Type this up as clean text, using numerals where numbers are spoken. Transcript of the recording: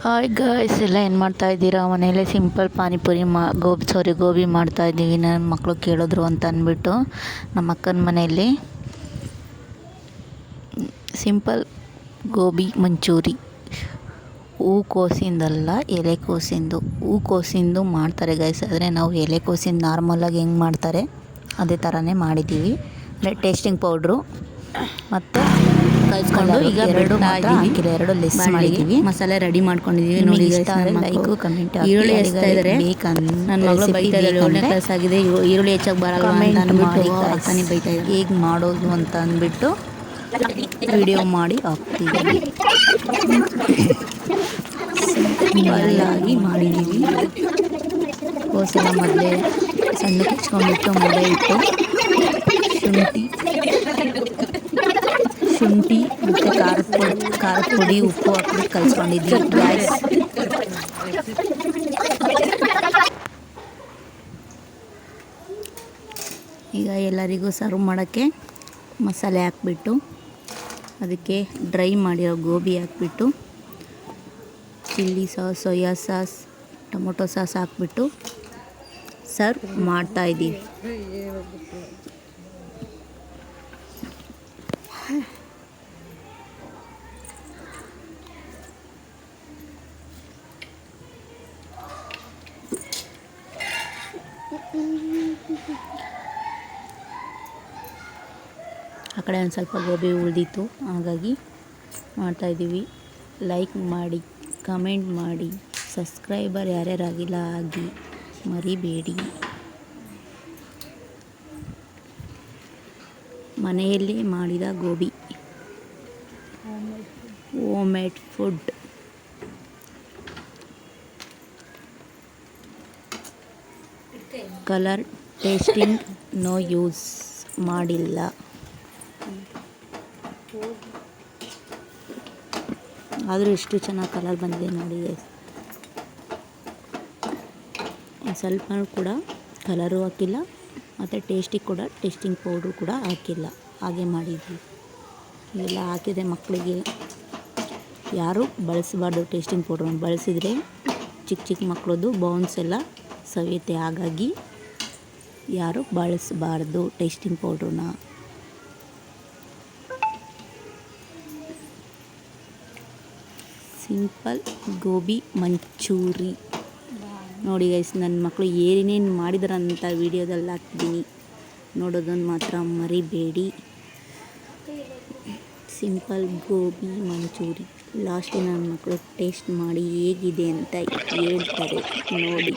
Hi guys, ಎಲ್ಲ ಏನು ಮಾಡ್ತಾಯಿದ್ದೀರಾ? ಮನೆಯಲ್ಲೇ ಸಿಂಪಲ್ ಪಾನಿಪುರಿ ಗೋಬಿ ಮಾಡ್ತಾಯಿದ್ದೀವಿ. ನನ್ನ ಮಕ್ಕಳು ಕೇಳಿದ್ರು ಅಂತ ಅಂದ್ಬಿಟ್ಟು ನಮ್ಮ ಅಕ್ಕನ ಮನೆಯಲ್ಲಿ ಸಿಂಪಲ್ ಗೋಬಿ ಮಂಚೂರಿ. ಹೂಕೋಸಿಂದಲ್ಲ, ಎಲೆಕೋಸಿಂದು. ಹೂಕೋಸಿಂದು ಮಾಡ್ತಾರೆ ಗೈಸ್, ಆದರೆ ನಾವು ಎಲೆಕೋಸಿಂದು ನಾರ್ಮಲಾಗಿ ಹೆಂಗೆ ಮಾಡ್ತಾರೆ ಅದೇ ಥರನೇ ಮಾಡಿದ್ದೀವಿ. ಅಂದರೆ ಟೇಸ್ಟಿಂಗ್ ಪೌಡ್ರು ಮತ್ತು ಕಲಿಸ್ಕೊಂಡು ಈಗ ಎರಡು ಮಾತ್ರ ಹಾಕಿಲ್ಲ, ಎರಡು ಲೆಸ್ ಮಾಡಿದ್ದೀವಿ. ಮಸಾಲೆ ರೆಡಿ ಮಾಡ್ಕೊಂಡಿದ್ದೀವಿ. ನೋಡಿ ಲೈಕು ಕಮೆಂಟ್ ಈರುಳ್ಳಿ ಹೆಚ್ಚ್ತಾ ಇದ್ದಾರೆ. ನನ್ನ ಮಗಳು ಬೈತಾ ಇದ್ದಾರೆ, 7ನೇ ಕ್ಲಾಸ್ ಆಗಿದೆ, ಈರುಳ್ಳಿ ಹೆಚ್ಚಾಗಿ ಬರಲ್ಲ ಅಂತ ಮಾಡಿ ಅಕ್ಕನೇ ಬೈತಾ ಇದ್ದಾರೆ. ಹೇಗೆ ಮಾಡೋದು ಅಂತ ಅಂದ್ಬಿಟ್ಟು ವಿಡಿಯೋ ಮಾಡಿ ಹಾಕ್ತೀವಿ. ಸಿಂಪಲ್ಲಾಗಿ ಮಾಡಿದ್ದೀವಿ. ಕೋಸೆಲ್ಲ ಮೊದಲೇ ಸಣ್ಣಕ್ಕೆ ಹೆಚ್ಕೊಂಡ್ಬಿಟ್ಟು ಮೊದಲೇ ಇಟ್ಟು ಶುಂಠಿ ಮತ್ತು ಖಾರದ ಪುಡಿ ಉಪ್ಪು ಹಾಕ್ಬಿಟ್ಟು ಕಲಿಸ್ಕೊಂಡಿದ್ದೀವಿ ಗ್ಯಾಸ್. ಈಗ ಎಲ್ಲರಿಗೂ ಸರ್ವ್ ಮಾಡೋಕ್ಕೆ ಮಸಾಲೆ ಹಾಕ್ಬಿಟ್ಟು ಅದಕ್ಕೆ ಡ್ರೈ ಮಾಡಿರೋ ಗೋಬಿ ಹಾಕ್ಬಿಟ್ಟು chilli sauce, soya sauce, tomato sauce ಹಾಕ್ಬಿಟ್ಟು ಸರ್ವ್ ಮಾಡ್ತಾಯಿದ್ದೀವಿ. ಆ ಕಡೆ ಒಂದು ಸ್ವಲ್ಪ ಗೋಬಿ ಉಳಿದಿತ್ತು, ಹಾಗಾಗಿ ಮಾಡ್ತಾಯಿದ್ದೀವಿ. ಲೈಕ್ ಮಾಡಿ, ಕಮೆಂಟ್ ಮಾಡಿ, ಸಬ್ಸ್ಕ್ರೈಬರ್ ಯಾರ್ಯಾರಾಗಿಲ್ಲ ಆಗಿ ಮರಿಬೇಡಿ. ಮನೆಯಲ್ಲಿ ಮಾಡಿದ gobi, homemade food. Colour tasting no use ಮಾಡಿಲ್ಲ. ಆದರೂ ಎಷ್ಟು ಚೆನ್ನಾಗಿ ಕಲರ್ ಬಂದಿದೆ ನೋಡಿ. ಒಂದು ಸ್ವಲ್ಪ ಕೂಡ ಕಲರು ಹಾಕಿಲ್ಲ ಮತ್ತು ಟೇಸ್ಟಿಗೆ ಕೂಡ ಟೇಸ್ಟಿಂಗ್ ಪೌಡ್ರು ಕೂಡ ಹಾಕಿಲ್ಲ, ಹಾಗೆ ಮಾಡಿದ್ವಿ. ಇವೆಲ್ಲ ಹಾಕಿದೆ ಮಕ್ಕಳಿಗೆ ಯಾರೂ ಬಳಸಬಾರ್ದು. ಟೇಸ್ಟಿಂಗ್ ಪೌಡ್ರನ್ನ ಬಳಸಿದರೆ ಚಿಕ್ಕ ಮಕ್ಕಳದ್ದು ಬೌನ್ಸ್ ಎಲ್ಲ ಸವಿಯುತ್ತೆ, ಹಾಗಾಗಿ ಯಾರೂ ಬಳಸಬಾರ್ದು ಟೇಸ್ಟಿಂಗ್ ಪೌಡ್ರನ್ನ. ಸಿಂಪಲ್ ಗೋಬಿ ಮಂಚೂರಿ ನೋಡಿ ಗೈಸ್. ನನ್ನ ಮಕ್ಕಳು ಏನೇನು ಮಾಡಿದ್ರಂತ ವೀಡಿಯೋದಲ್ಲಿ ಹಾಕ್ತೀನಿ, ನೋಡೋದನ್ನು ಮಾತ್ರ ಮರಿಬೇಡಿ. ಸಿಂಪಲ್ ಗೋಬಿ ಮಂಚೂರಿ ಲಾಸ್ಟಿಗೆ ನನ್ನ ಮಕ್ಕಳು ಟೇಸ್ಟ್ ಮಾಡಿ ಹೇಗಿದೆ ಅಂತ ಹೇಳ್ತಾರೆ ನೋಡಿ.